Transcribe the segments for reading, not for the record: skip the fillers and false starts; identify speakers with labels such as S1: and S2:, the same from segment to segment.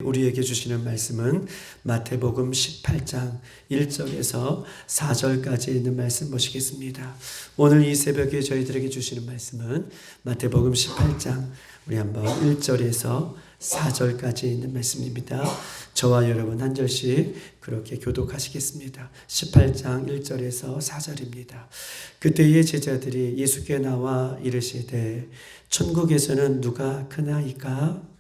S1: 우리에게 주시는 말씀은 마태복음 18장 1절에서 4절까지 있는 말씀 보시겠습니다. 오늘 이 새벽에 저희들에게 주시는 말씀은 마태복음 18장 우리 한번 1절에서 4절까지 있는 말씀입니다. 저와 여러분 한 절씩 그렇게 교독하시겠습니다. 18장 1절에서 4절입니다. 그때의 제자들이 예수께 나와 이르시되 천국에서는 누가 크나이까?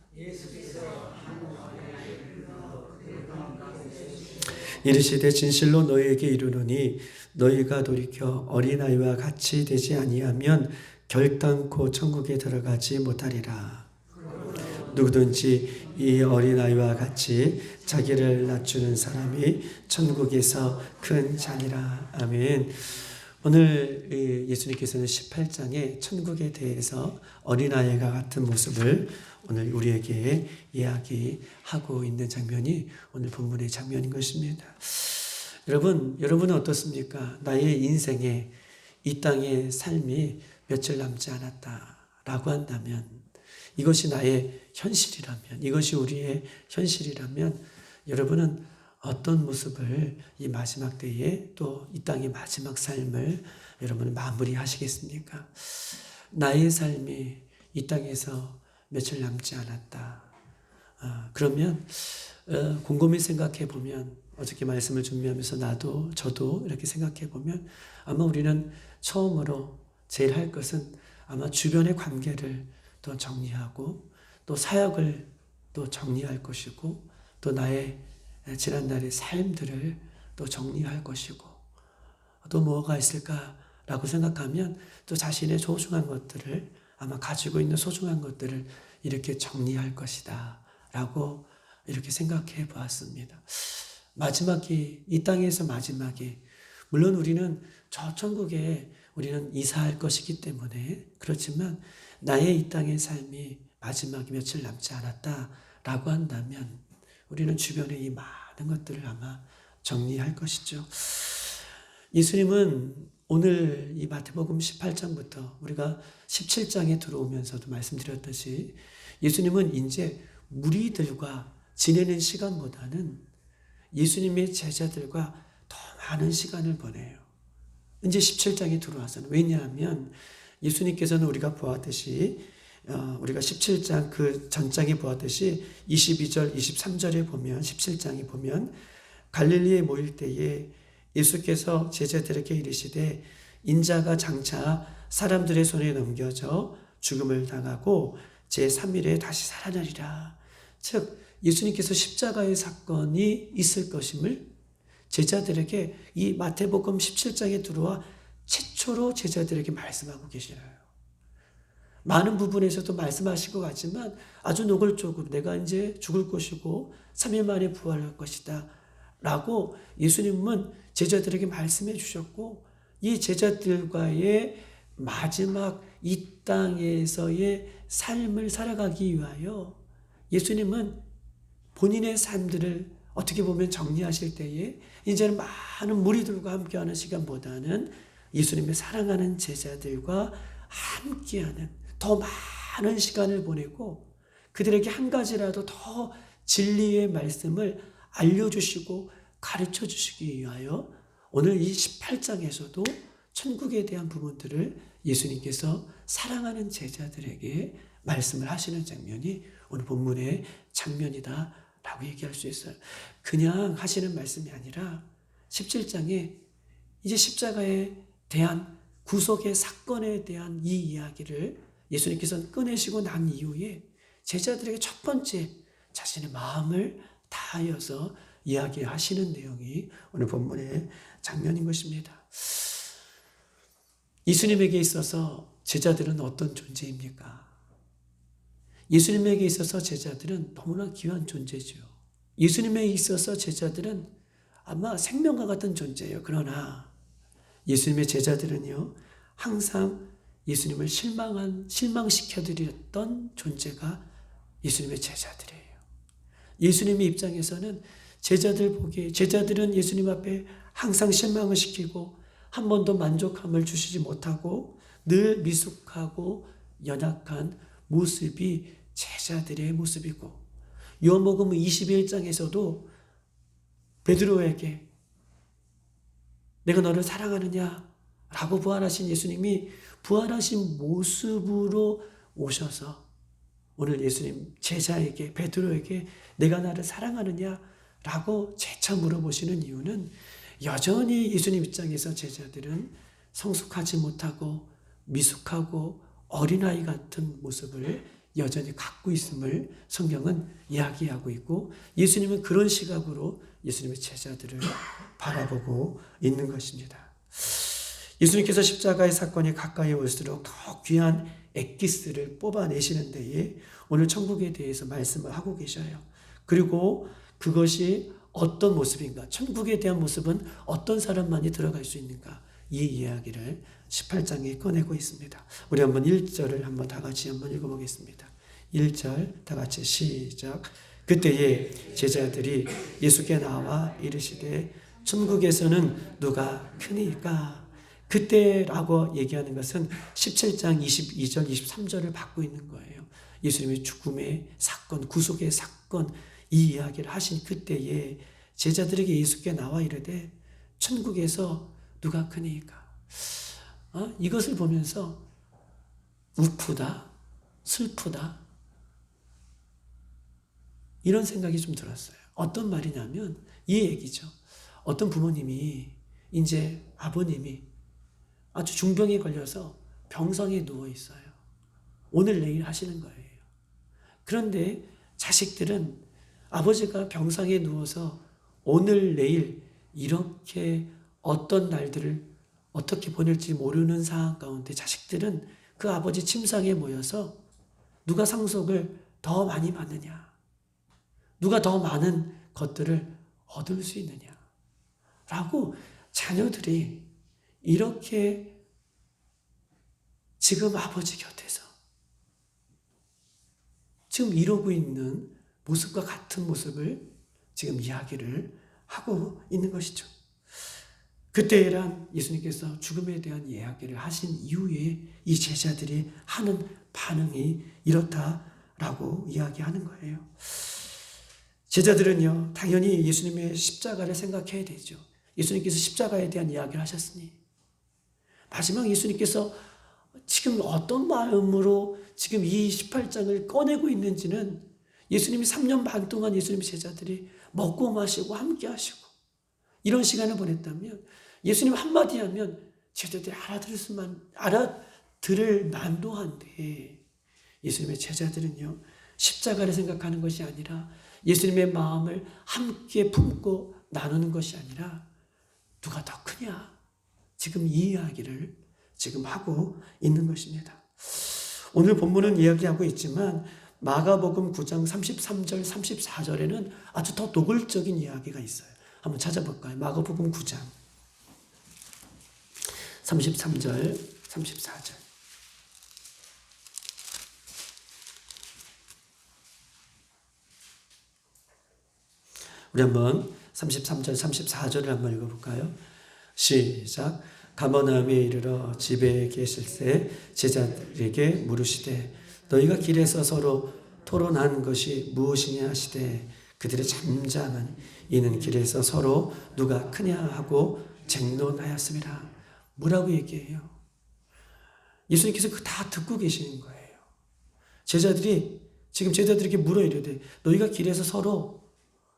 S1: 이르시되 진실로 너희에게 이르노니 너희가 돌이켜 어린아이와 같이 되지 아니하면 결단코 천국에 들어가지 못하리라. 누구든지 이 어린아이와 같이 자기를 낮추는 사람이 천국에서 큰 자니라. 아멘. 오늘 예수님께서는 18장에 천국에 대해서 어린아이가 같은 모습을 오늘 우리에게 이야기하고 있는 장면이 오늘 본문의 장면인 것입니다. 여러분은 어떻습니까? 나의 인생에 이 땅의 삶이 며칠 남지 않았다라고 한다면, 이것이 나의 현실이라면, 이것이 우리의 현실이라면 여러분은 어떤 모습을 이 마지막 때에 또 이 땅의 마지막 삶을 여러분은 마무리하시겠습니까? 나의 삶이 이 땅에서 며칠 남지 않았다. 그러면 곰곰이 생각해 보면, 어저께 말씀을 준비하면서 저도 이렇게 생각해 보면 아마 우리는 처음으로 제일 할 것은 아마 주변의 관계를 또 정리하고 또 사역을 또 정리할 것이고 또 나의 지난날의 삶들을 또 정리할 것이고 또 뭐가 있을까라고 생각하면 또 자신의 소중한 것들을 아마 가지고 있는 소중한 것들을 이렇게 정리할 것이다 라고 이렇게 생각해 보았습니다. 이 땅에서 마지막이, 물론 우리는 저 천국에 우리는 이사할 것이기 때문에 그렇지만 나의 이 땅의 삶이 마지막이 며칠 남지 않았다라고 한다면 우리는 주변에 이 많은 것들을 아마 정리할 것이죠. 예수님은 오늘 이 마태복음 18장부터 우리가 17장에 들어오면서도 말씀드렸듯이 예수님은 이제 무리들과 지내는 시간보다는 예수님의 제자들과 더 많은 시간을 보내요. 이제 17장에 들어와서는. 왜냐하면 예수님께서는 우리가 보았듯이 우리가 17장 그 전장에 보았듯이 22절, 23절에 보면 17장에 보면 갈릴리에 모일 때에 예수께서 제자들에게 이르시되 인자가 장차 사람들의 손에 넘겨져 죽음을 당하고 제3일에 다시 살아나리라. 즉 예수님께서 십자가의 사건이 있을 것임을 제자들에게 이 마태복음 17장에 들어와 최초로 제자들에게 말씀하고 계시나요? 많은 부분에서도 말씀하실 것 같지만 아주 노골적으로 내가 이제 죽을 것이고 3일 만에 부활할 것이다 라고 예수님은 제자들에게 말씀해 주셨고, 이 제자들과의 마지막 이 땅에서의 삶을 살아가기 위하여 예수님은 본인의 삶들을 어떻게 보면 정리하실 때에 이제는 많은 무리들과 함께하는 시간보다는 예수님의 사랑하는 제자들과 함께하는 더 많은 시간을 보내고 그들에게 한 가지라도 더 진리의 말씀을 알려주시고 가르쳐 주시기 위하여 오늘 이 18장에서도 천국에 대한 부분들을 예수님께서 사랑하는 제자들에게 말씀을 하시는 장면이 오늘 본문의 장면이다 라고 얘기할 수 있어요. 그냥 하시는 말씀이 아니라 17장에 이제 십자가에 대한 구속의 사건에 대한 이 이야기를 예수님께서 꺼내시고 난 이후에 제자들에게 첫 번째 자신의 마음을 다하여서 이야기하시는 내용이 오늘 본문의 장면인 것입니다. 예수님에게 있어서 제자들은 어떤 존재입니까? 예수님에게 있어서 제자들은 너무나 귀한 존재죠. 예수님에게 있어서 제자들은 아마 생명과 같은 존재예요. 그러나 예수님의 제자들은요, 항상 예수님을 실망시켜드렸던 존재가 예수님의 제자들이에요. 예수님의 입장에서는 제자들은 예수님 앞에 항상 실망을 시키고 한 번도 만족함을 주시지 못하고 늘 미숙하고 연약한 모습이 제자들의 모습이고, 요한복음 21장에서도 베드로에게 내가 너를 사랑하느냐 라고 부활하신 예수님이 부활하신 모습으로 오셔서 오늘 예수님 제자에게 베드로에게 내가 나를 사랑하느냐 라고 재차 물어보시는 이유는 여전히 예수님 입장에서 제자들은 성숙하지 못하고 미숙하고 어린아이 같은 모습을 여전히 갖고 있음을 성경은 이야기하고 있고 예수님은 그런 시각으로 예수님의 제자들을 바라보고 있는 것입니다. 예수님께서 십자가의 사건이 가까이 올수록 더 귀한 엑기스를 뽑아내시는 데에 오늘 천국에 대해서 말씀을 하고 계셔요. 그리고 그것이 어떤 모습인가, 천국에 대한 모습은 어떤 사람만이 들어갈 수 있는가, 이 이야기를 18장에 꺼내고 있습니다. 우리 한번 1절을 한번 다 같이 한번 읽어보겠습니다. 1절 다 같이 시작. 그때에 제자들이 예수께 나와 이르시되 천국에서는 누가 크니까. 그때라고 얘기하는 것은 17장 22절 23절을 받고 있는 거예요. 예수님의 죽음의 사건, 구속의 사건, 이 이야기를 하신 그때에 제자들에게 예수께 나와 이르되 천국에서 누가 크니까. 이것을 보면서 우프다, 슬프다, 이런 생각이 좀 들었어요. 어떤 말이냐면 이 얘기죠. 어떤 부모님이 이제 아버님이 아주 중병에 걸려서 병상에 누워 있어요. 오늘 내일 하시는 거예요. 그런데 자식들은 아버지가 병상에 누워서 오늘 내일 이렇게 어떤 날들을 어떻게 보낼지 모르는 상황 가운데 자식들은 그 아버지 침상에 모여서 누가 상속을 더 많이 받느냐, 누가 더 많은 것들을 얻을 수 있느냐 라고 자녀들이 이렇게 지금 아버지 곁에서 지금 이러고 있는 모습과 같은 모습을 지금 이야기를 하고 있는 것이죠. 그때란 예수님께서 죽음에 대한 이야기를 하신 이후에 이 제자들이 하는 반응이 이렇다라고 이야기하는 거예요. 제자들은요, 당연히 예수님의 십자가를 생각해야 되죠. 예수님께서 십자가에 대한 이야기를 하셨으니 마지막 예수님께서 지금 어떤 마음으로 지금 이 18장을 꺼내고 있는지는 예수님이 3년 반 동안 예수님의 제자들이 먹고 마시고 함께 하시고 이런 시간을 보냈다면 예수님 한마디 하면 제자들이 알아들을 만도 한데 예수님의 제자들은요, 십자가를 생각하는 것이 아니라 예수님의 마음을 함께 품고 나누는 것이 아니라 누가 더 크냐, 지금 이 이야기를 지금 하고 있는 것입니다. 오늘 본문은 이야기하고 있지만 마가복음 9장 33절 34절에는 아주 더 노골적인 이야기가 있어요. 한번 찾아볼까요? 마가복음 9장 33절 34절. 우리 한번 33절 34절을 한번 읽어볼까요? 시작. 가버나움에 이르러 집에 계실 때 제자들에게 물으시되 너희가 길에서 서로 토론한 것이 무엇이냐 하시되 그들의 잠잠한 이는 길에서 서로 누가 크냐 하고 쟁론하였습니다. 뭐라고 얘기해요? 예수님께서 그 다 듣고 계시는 거예요. 제자들에게 물어 이르되 너희가 길에서 서로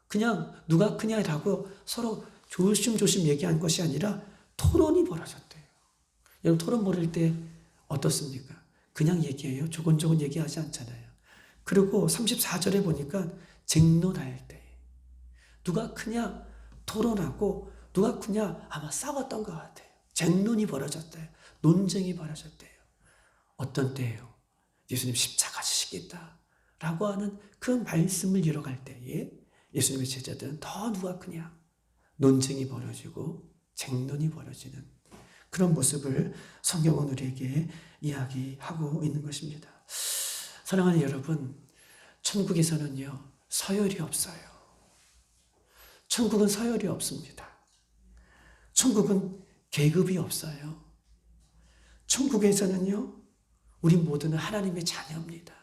S1: 그냥 누가 크냐라고 서로 조심조심 얘기한 것이 아니라 토론이 벌어졌대요. 여러분 토론 벌일 때 어떻습니까? 그냥 얘기해요. 조곤조곤 얘기하지 않잖아요. 그리고 34절에 보니까 쟁론할 때 누가 크냐 토론하고 누가 크냐 아마 싸웠던 것 같아요. 쟁론이 벌어졌대요. 논쟁이 벌어졌대요. 어떤 때예요? 예수님 십자가 지시겠다라고 하는 그 말씀을 이뤄갈 때에 예수님의 제자들은 더 누가 크냐 논쟁이 벌어지고 쟁론이 벌어지는 그런 모습을 성경은 우리에게 이야기하고 있는 것입니다. 사랑하는 여러분, 천국에서는요, 서열이 없어요. 천국은 서열이 없습니다. 천국은 계급이 없어요. 천국에서는요, 우리 모두는 하나님의 자녀입니다.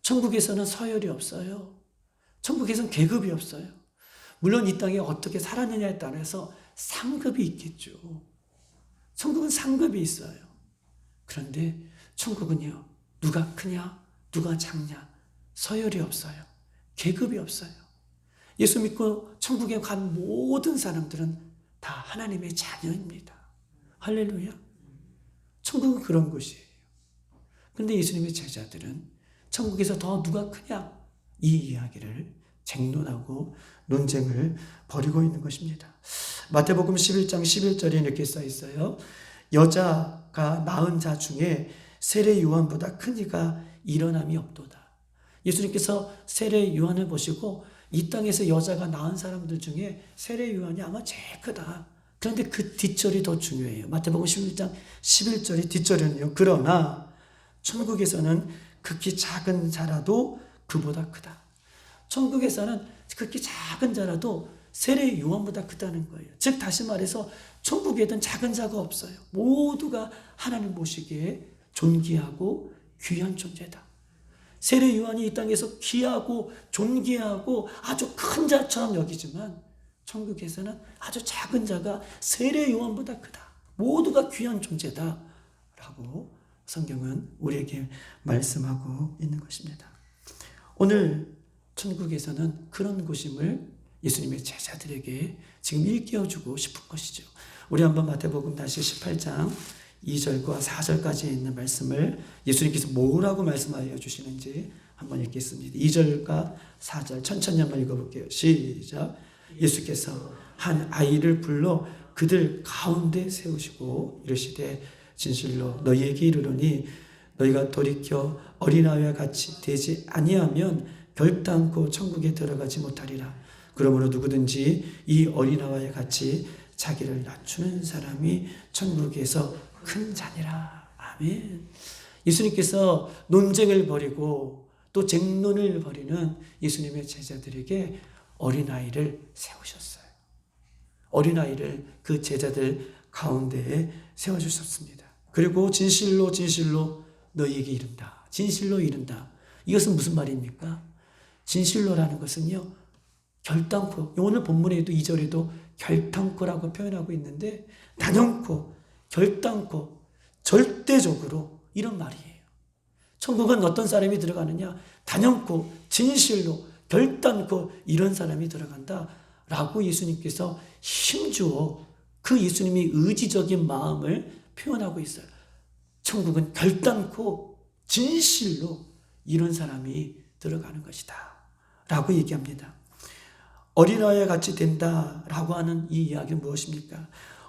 S1: 천국에서는 서열이 없어요. 천국에서는 계급이 없어요. 물론 이 땅에 어떻게 살았느냐에 따라서 상급이 있겠죠. 천국은 상급이 있어요. 그런데 천국은요, 누가 크냐, 누가 작냐, 서열이 없어요. 계급이 없어요. 예수 믿고 천국에 간 모든 사람들은 다 하나님의 자녀입니다. 할렐루야. 천국은 그런 곳이에요. 그런데 예수님의 제자들은 천국에서 더 누가 크냐, 이 이야기를 쟁론하고 논쟁을 벌이고 있는 것입니다. 마태복음 11장 11절에 이렇게 써 있어요. 여자가 낳은 자 중에 세례 요한보다 큰 이가 일어남이 없도다. 예수님께서 세례 요한을 보시고 이 땅에서 여자가 낳은 사람들 중에 세례 요한이 아마 제일 크다. 그런데 그 뒷절이 더 중요해요. 마태복음 11장 11절의 뒷절은요. 그러나 천국에서는 극히 작은 자라도 그보다 크다. 천국에서는 극히 작은 자라도 세례 요한보다 크다는 거예요. 즉 다시 말해서 천국에는 작은 자가 없어요. 모두가 하나님 보시기에 존귀하고 귀한 존재다. 세례 요한이 이 땅에서 귀하고 존귀하고 아주 큰 자처럼 여기지만 천국에서는 아주 작은 자가 세례 요한보다 크다. 모두가 귀한 존재다. 라고 성경은 우리에게 말씀하고 있는 것입니다. 오늘 천국에서는 그런 곳임을 예수님의 제자들에게 지금 일깨워주고 싶은 것이죠. 우리 한번 마태복음 다시 18장 2절과 4절까지 있는 말씀을 예수님께서 뭐라고 말씀하여 주시는지 한번 읽겠습니다. 2절과 4절 천천히 한번 읽어볼게요. 시작. 예수께서 한 아이를 불러 그들 가운데 세우시고 이르시되 진실로 너희에게 이르노니 너희가 돌이켜 어린아이와 같이 되지 아니하면 결단코 천국에 들어가지 못하리라. 그러므로 누구든지 이 어린아이와 같이 자기를 낮추는 사람이 천국에서 큰 자니라. 아멘. 예수님께서 논쟁을 벌이고 또 쟁론을 벌이는 예수님의 제자들에게 어린아이를 세우셨어요. 어린아이를 그 제자들 가운데에 세워주셨습니다. 그리고 진실로 진실로 너희에게 이른다. 진실로 이른다. 이것은 무슨 말입니까? 진실로라는 것은요, 결단코, 오늘 본문에도 2절에도 결단코라고 표현하고 있는데 단연코, 결단코, 절대적으로 이런 말이에요. 천국은 어떤 사람이 들어가느냐? 단연코, 진실로, 결단코 이런 사람이 들어간다 라고 예수님께서 힘주어 그 예수님의 의지적인 마음을 표현하고 있어요. 천국은 결단코 진실로 이런 사람이 들어가는 것이다 라고 얘기합니다. 어린아이와 같이 된다라고 하는 이 이야기는 무엇입니까?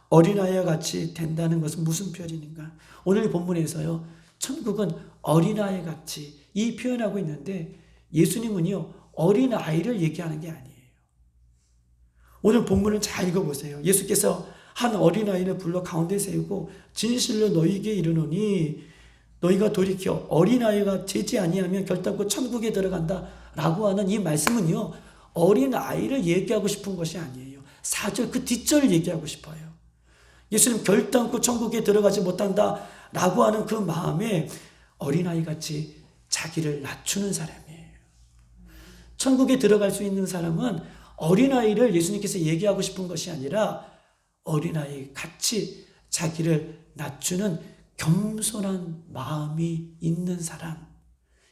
S1: 어린아이와 같이 된다는 것은 무슨 표현인가? 오늘 본문에서요, 천국은 어린아이 같이 이 표현하고 있는데 예수님은요, 어린아이를 얘기하는 게 아니에요. 오늘 본문을 잘 읽어보세요. 예수께서 한 어린아이를 불러 가운데 세우고 진실로 너희에게 이르노니 너희가 돌이켜 어린아이가 되지 아니하면 결단코 천국에 들어간다 라고 하는 이 말씀은요, 어린아이를 얘기하고 싶은 것이 아니에요. 4절 그 뒷절을 얘기하고 싶어요. 예수님 결단코 천국에 들어가지 못한다 라고 하는 그 마음에 어린아이같이 자기를 낮추는 사람이에요. 천국에 들어갈 수 있는 사람은 어린아이를 예수님께서 얘기하고 싶은 것이 아니라 어린아이 같이 자기를 낮추는 겸손한 마음이 있는 사람,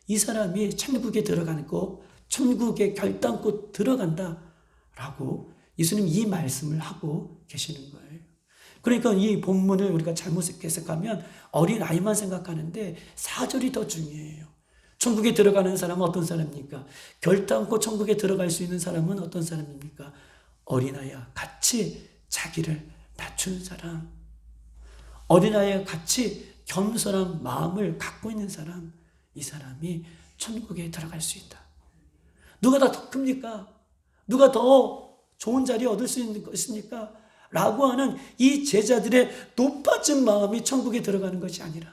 S1: 이 사람이 천국에 들어가는 거, 천국에 결단코 들어간다라고 예수님 이 말씀을 하고 계시는 거예요. 그러니까 이 본문을 우리가 잘못 해석하면 어린아이만 생각하는데 4절이 더 중요해요. 천국에 들어가는 사람은 어떤 사람입니까? 결단코 천국에 들어갈 수 있는 사람은 어떤 사람입니까? 어린아이와 같이 자기를 낮추는 사람, 어린아이와 같이 겸손한 마음을 갖고 있는 사람, 이 사람이 천국에 들어갈 수 있다. 누가 더 큽니까? 누가 더 좋은 자리 얻을 수 있는 것입니까? 라고 하는 이 제자들의 높아진 마음이 천국에 들어가는 것이 아니라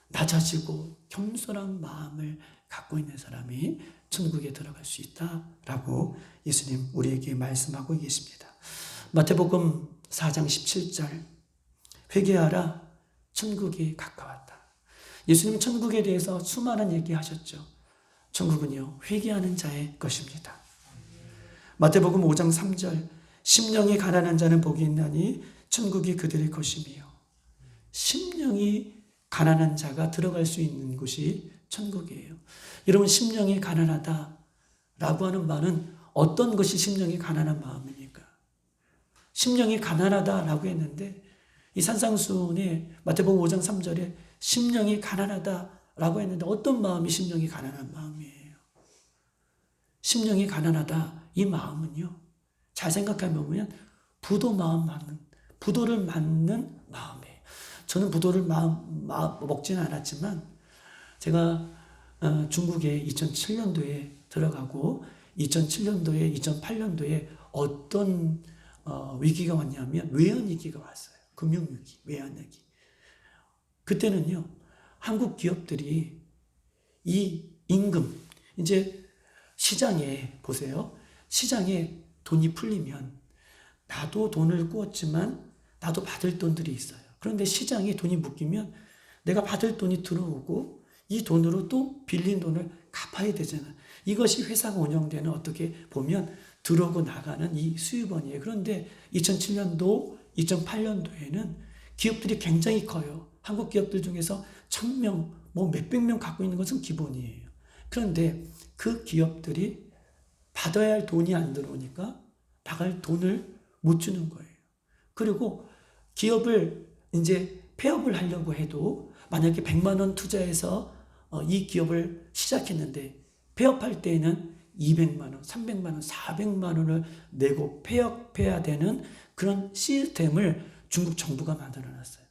S1: 낮아지고 겸손한 마음을 갖고 있는 사람이 천국에 들어갈 수 있다라고 예수님 우리에게 말씀하고 계십니다. 마태복음 4장 17절 회개하라 천국이 가까웠다. 예수님 천국에 대해서 수많은 얘기하셨죠. 천국은요, 회개하는 자의 것입니다. 마태복음 5장 3절, 심령이 가난한 자는 복이 있나니 천국이 그들의 것이며, 심령이 가난한 자가 들어갈 수 있는 곳이 천국이에요. 여러분, 심령이 가난하다라고 하는 말은 어떤 것이 심령이 가난한 마음입니까? 심령이 가난하다라고 했는데 이 산상수훈의 마태복음 5장 3절에 심령이 가난하다라고 했는데 어떤 마음이 심령이 가난한 마음이에요? 심령이 가난하다, 이 마음은요, 잘 생각해 보면 부도를 맞는 마음이에요. 저는 부도를 먹지는 않았지만 제가 중국에 2007년도에 들어가고 2007년도에 2008년도에 어떤 위기가 왔냐면 외환위기가 왔어요. 금융위기, 외환위기. 그때는요, 한국 기업들이 이 임금, 이제 시장에 보세요. 시장에 돈이 풀리면 나도 돈을 꾸었지만 나도 받을 돈들이 있어요. 그런데 시장에 돈이 묶이면 내가 받을 돈이 들어오고 이 돈으로 또 빌린 돈을 갚아야 되잖아요. 이것이 회사가 운영되는 어떻게 보면 들어오고 나가는 이 수입원이에요. 그런데 2007년도, 2008년도에는 기업들이 굉장히 커요. 한국 기업들 중에서 1000명, 뭐 몇백 명 갖고 있는 것은 기본이에요. 그런데 그 기업들이 받아야 할 돈이 안 들어오니까 나갈 돈을 못 주는 거예요. 그리고 기업을 이제 폐업을 하려고 해도 만약에 100만 원 투자해서 이 기업을 시작했는데 폐업할 때에는 200만 원, 300만 원, 400만 원을 내고 폐업해야 되는 그런 시스템을 중국 정부가 만들어놨어요.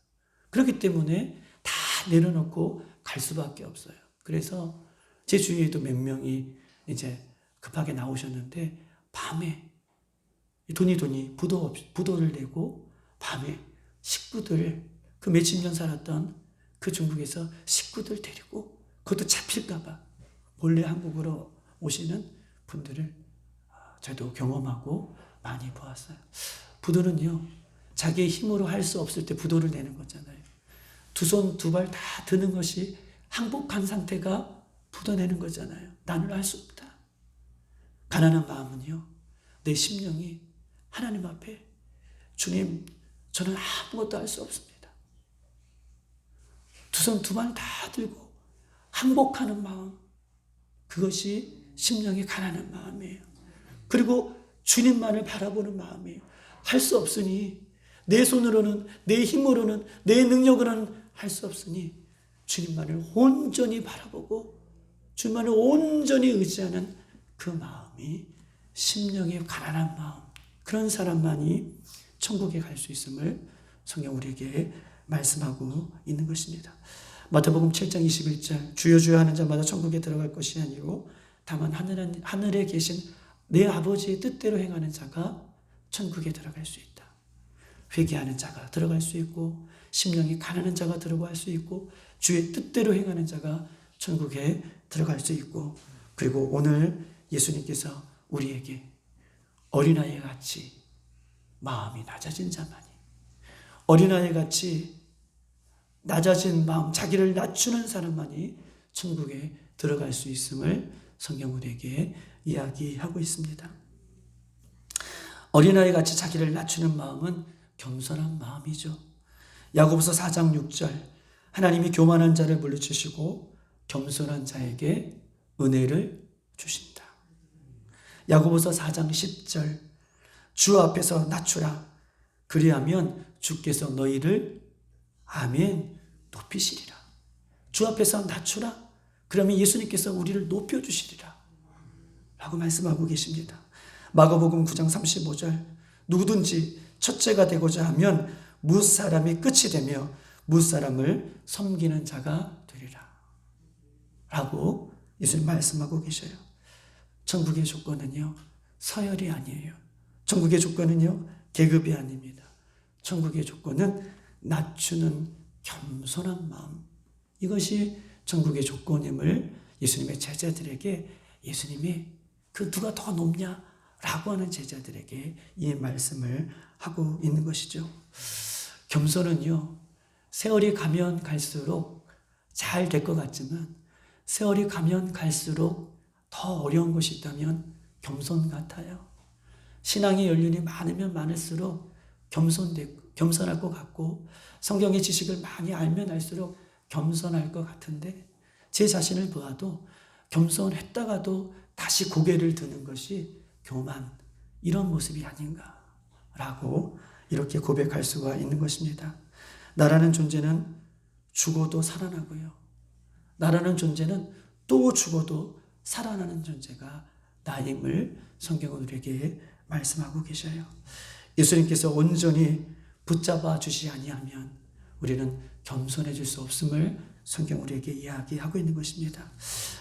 S1: 그렇기 때문에 다 내려놓고 갈 수밖에 없어요. 그래서 제 주위에도 몇 명이 이제 급하게 나오셨는데 밤에 돈이 부도를 내고 밤에 식구들, 그 몇십 년 살았던 그 중국에서 식구들 데리고 그것도 잡힐까봐 몰래 한국으로 오시는 분들을 저도 경험하고 많이 보았어요. 부도는요, 자기의 힘으로 할 수 없을 때 부도를 내는 거잖아요. 두 손 두 발 다 드는 것이 항복한 상태가 부도 내는 거잖아요. 나는 할 수 없다. 가난한 마음은요, 내 심령이 하나님 앞에 주님, 저는 아무것도 할 수 없습니다. 두 손 두 발 다 들고 항복하는 마음, 그것이 심령이 가난한 마음이에요. 그리고 주님만을 바라보는 마음이에요. 할 수 없으니 내 손으로는, 내 힘으로는, 내 능력으로는 할 수 없으니 주님만을 온전히 바라보고 주님만을 온전히 의지하는 그 마음이 심령이 가난한 마음, 그런 사람만이 천국에 갈 수 있음을 성경 우리에게 말씀하고 있는 것입니다. 마태복음 7장 21절, 주여 주여 하는 자마다 천국에 들어갈 것이 아니고 다만 하늘에 계신 내 아버지의 뜻대로 행하는 자가 천국에 들어갈 수 있다. 회개하는 자가 들어갈 수 있고 심령이 가난한 자가 들어갈 수 있고 주의 뜻대로 행하는 자가 천국에 들어갈 수 있고, 그리고 오늘 예수님께서 우리에게 어린아이 같이 마음이 낮아진 자만이, 어린아이 같이 낮아진 마음, 자기를 낮추는 사람만이 천국에 들어갈 수 있음을 성경 우리에게 이야기하고 있습니다. 어린아이 같이 자기를 낮추는 마음은 겸손한 마음이죠. 야고보서 4장 6절, 하나님이 교만한 자를 물리치시고 겸손한 자에게 은혜를 주신다. 야고보서 4장 10절, 주 앞에서 낮추라. 그리하면 주께서 너희를 아멘 높이시리라. 주 앞에서 낮추라. 그러면 예수님께서 우리를 높여주시리라 라고 말씀하고 계십니다. 마가복음 9장 35절, 누구든지 첫째가 되고자 하면 무사람이 끝이 되며 무사람을 섬기는 자가 되리라 라고 예수님 말씀하고 계셔요. 천국의 조건은요, 서열이 아니에요. 천국의 조건은요, 계급이 아닙니다. 천국의 조건은 낮추는 겸손한 마음, 이것이 천국의 조건임을 예수님의 제자들에게, 예수님이 그 누가 더 높냐 라고 하는 제자들에게 이 말씀을 하고 있는 것이죠. 겸손은요, 세월이 가면 갈수록 잘 될 것 같지만 세월이 가면 갈수록 더 어려운 것이 있다면 겸손 같아요. 신앙의 연륜이 많으면 많을수록 겸손할 것 같고 성경의 지식을 많이 알면 알수록 겸손할 것 같은데 제 자신을 보아도 겸손했다가도 다시 고개를 드는 것이 교만, 이런 모습이 아닌가라고 이렇게 고백할 수가 있는 것입니다. 나라는 존재는 죽어도 살아나고요. 나라는 존재는 또 죽어도 살아나는 존재가 나임을 성경은 우리에게 말씀하고 계셔요. 예수님께서 온전히 붙잡아 주시 아니하면 우리는 겸손해질 수 없음을 성경 우리에게 이야기하고 있는 것입니다.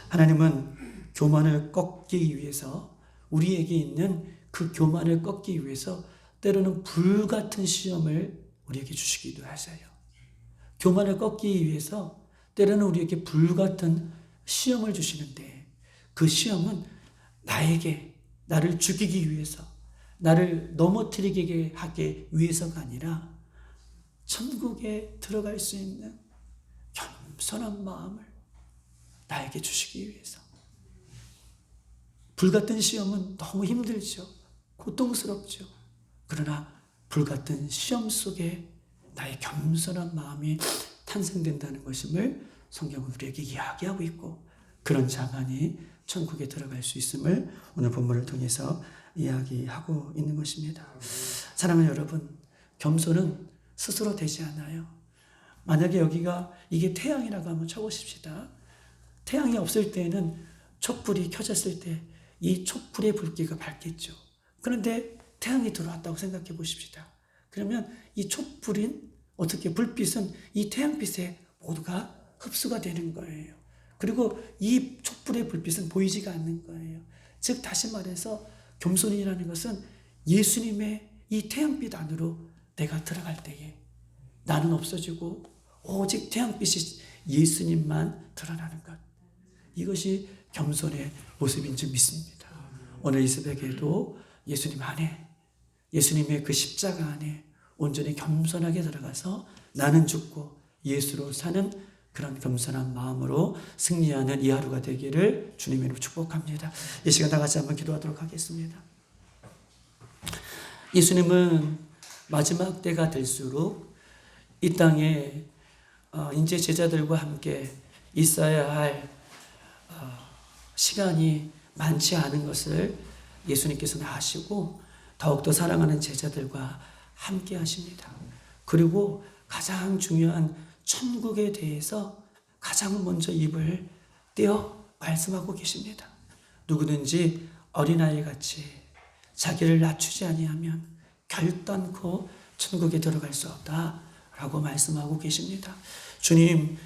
S1: 하나님은 교만을 꺾기 위해서, 우리에게 있는 그 교만을 꺾기 위해서 때로는 불같은 시험을 우리에게 주시기도 하세요. 교만을 꺾기 위해서 때로는 우리에게 불같은 시험을 주시는데 그 시험은 나를 죽이기 위해서, 나를 넘어뜨리게 하기 위해서가 아니라 천국에 들어갈 수 있는 겸손한 마음을 나에게 주시기 위해서. 불같은 시험은 너무 힘들죠. 고통스럽죠. 그러나 불같은 시험 속에 나의 겸손한 마음이 탄생된다는 것임을 성경은 우리에게 이야기하고 있고, 그런 자만이 천국에 들어갈 수 있음을 오늘 본문을 통해서 이야기하고 있는 것입니다. 사랑하는 여러분, 겸손은 스스로 되지 않아요. 만약에 여기가 이게 태양이라고 한번 쳐보십시다. 태양이 없을 때에는 촛불이 켜졌을 때 이 촛불의 불기가 밝겠죠. 그런데 태양이 들어왔다고 생각해 보십시다. 그러면 이 촛불인 불빛은 이 태양빛에 모두가 흡수가 되는 거예요. 그리고 이 촛불의 불빛은 보이지가 않는 거예요. 즉 다시 말해서 겸손이라는 것은 예수님의 이 태양빛 안으로 내가 들어갈 때에 나는 없어지고 오직 태양빛이 예수님만 드러나는 것. 이것이 겸손의 모습인 줄 믿습니다. 오늘 이 새벽에도 예수님 안에, 예수님의 그 십자가 안에 온전히 겸손하게 들어가서 나는 죽고 예수로 사는 그런 겸손한 마음으로 승리하는 이 하루가 되기를 주님의 이름으로 축복합니다. 이 시간 다 같이 한번 기도하도록 하겠습니다. 예수님은 마지막 때가 될수록 이 땅에 이제 제자들과 함께 있어야 할 시간이 많지 않은 것을 예수님께서는 아시고 더욱더 사랑하는 제자들과 함께 하십니다. 그리고 가장 중요한 천국에 대해서 가장 먼저 입을 떼어 말씀하고 계십니다. 누구든지 어린아이 같이 자기를 낮추지 아니하면 결단코 천국에 들어갈 수 없다라고 말씀하고 계십니다. 주님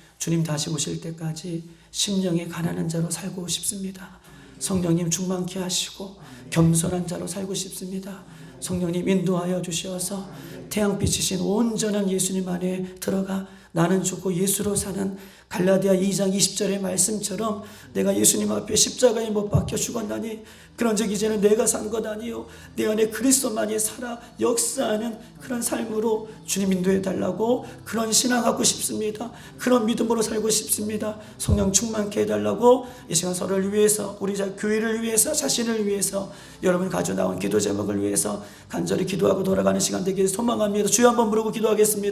S1: 다시 오실 때까지 심령이 가난한 자로 살고 싶습니다. 성령님 충만케 하시고 겸손한 자로 살고 싶습니다. 성령님 인도하여 주셔서 태양빛이신 온전한 예수님 안에 들어가 나는 죽고 예수로 사는 갈라디아 2장 20절의 말씀처럼 내가 예수님 앞에 십자가에 못 박혀 죽었나니 그런즉 이제는 내가 산 것 아니요 내 안에 그리스도만이 살아 역사하는 그런 삶으로 주님 인도해 달라고, 그런 신앙하고 싶습니다. 그런 믿음으로 살고 싶습니다. 성령 충만케 해달라고 이 시간 서로를 위해서, 우리 교회를 위해서, 자신을 위해서, 여러분 가져나온 기도 제목을 위해서 간절히 기도하고 돌아가는 시간 되기를 소망합니다. 주여 한번 부르고 기도하겠습니다.